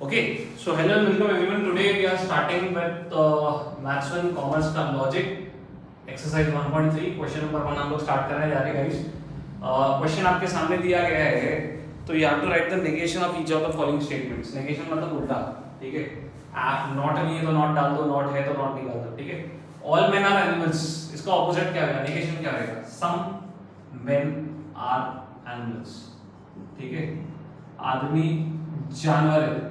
Okay, so hello and welcome everyone. Today we are starting with Maths 1 Commerce का Logic exercise 1.3 question number 1 हम लोग start करने जा रहे हैं गाइस. क्वेश्चन आपके सामने दिया गया है तो you have to write the negation of each of the following statements. negation मतलब उल्टा, ठीक है. नॉट नहीं है तो नॉट डाल दो, नॉट है तो नॉट निकाल दो, ठीक है. ऑल मेन आर एनिमल्स, इसका ऑपोजिट क्या होगा, नेगेशन क्या होगा, सम मेन आर एनिमल्स, ठीक है. आदमी जानवर है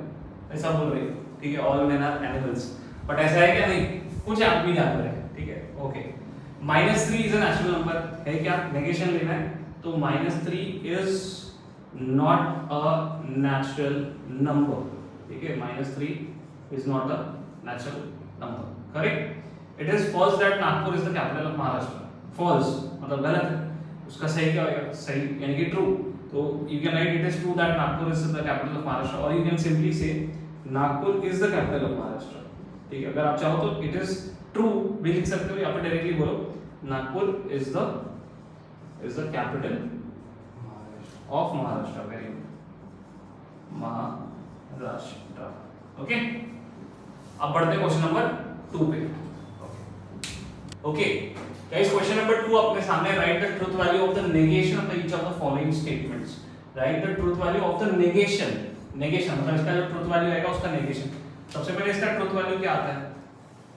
ऐसा बोल रही है, ठीक है. All men are animals, but ऐसा है क्या, नहीं, कुछ आदमी जानवर है, ठीक है. Okay, -3 is a natural number है क्या, नेगेशन लेना है तो -3 is not a natural number, ठीक है. -3 is not a natural number, correct. It is false that Nagpur is the capital of Maharashtra. False मतलब गलत है, उसका सही क्या होगा, सही यानी कि ट्रू. तो you can write it is true that Nagpur is the capital of Maharashtra, or you can simply say Nagpur is the capital of Maharashtra, ठीक है. अगर आप चाहो तो it is true भी लिख सकते हो या फिर डायरेक्टली बोलो Nagpur is the capital of Maharashtra. Very good, Maharashtra. Okay, अब बढ़ते हैं क्वेश्चन नंबर 2 पे. ओके गाइस, क्वेश्चन नंबर 2 अपने सामने. Right the truth value of the negation of each of the following statements. Right the truth value of the negation. Negation मतलब इसका जो truth value आएगा उसका नेगेशन. सबसे पहले इसका ट्रुथ वैल्यू क्या आता है,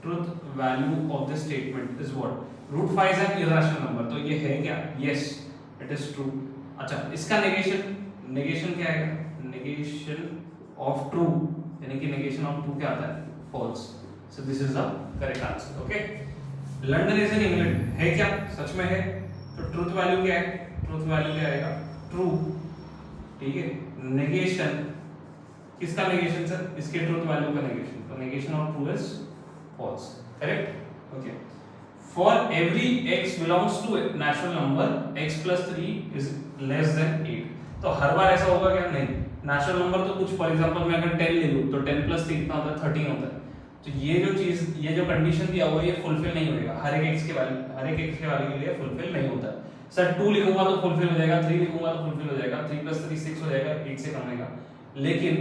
truth value of the statement is what, √5 is an irrational number. तो ये है क्या, यस इट इज ट्रू. अच्छा, इसका नेगेशन, नेगेशन क्या आएगा, नेगेशन ऑफ ट्रू यानी कि नेगेशन ऑफ ट्रू क्या आता है, false. So this is the correct answer. Okay, London is in England है क्या, सच में है. तो ट्रुथ वैल्यू क्या है, ट्रुथ वैल्यू क्या आएगा, ट्रू, ठीक है. नेगेशन, किसका नेगेशन सर, इसके ट्रुथ वैल्यू का नेगेशन. तो negation of true is false, correct. Okay, for every x belongs to natural number x + 3 is less than 8. तो हर बार ऐसा होगा क्या, नहीं. नेचुरल नंबर तो कुछ, फॉर एग्जांपल मैं अगर 10 ले लूं तो 10 + 3 कितना होता है, 13 होता है. तो ये जो चीज, ये जो कंडीशन दिया हुआ है ये फुलफिल नहीं होएगा. हर एक x के वैल्यू, हर एक x के वैल्यू के लिए फुलफिल नहीं होता है. सर 2 लिखूंगा तो फुलफिल हो जाएगा, 3 लिखूंगा तो फुलफिल हो जाएगा, 3 + 3 6 हो जाएगा, 8 से कम आएगा. लेकिन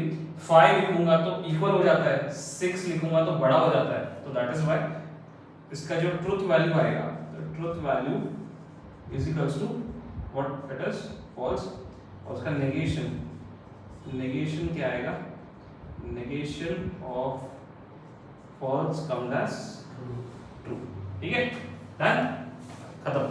5 लिखूंगा तो इक्वल हो जाता है, 6 लिखूंगा तो बड़ा हो जाता है. तो दैट इज व्हाई इसका जो ट्रुथ वैल्यू आएगा, तो truth value is equals to what, it is false. और उसका नेगेशन, नेगेशन क्या आएगा, negation of false comes as true. ठीक है, डन, खत्म.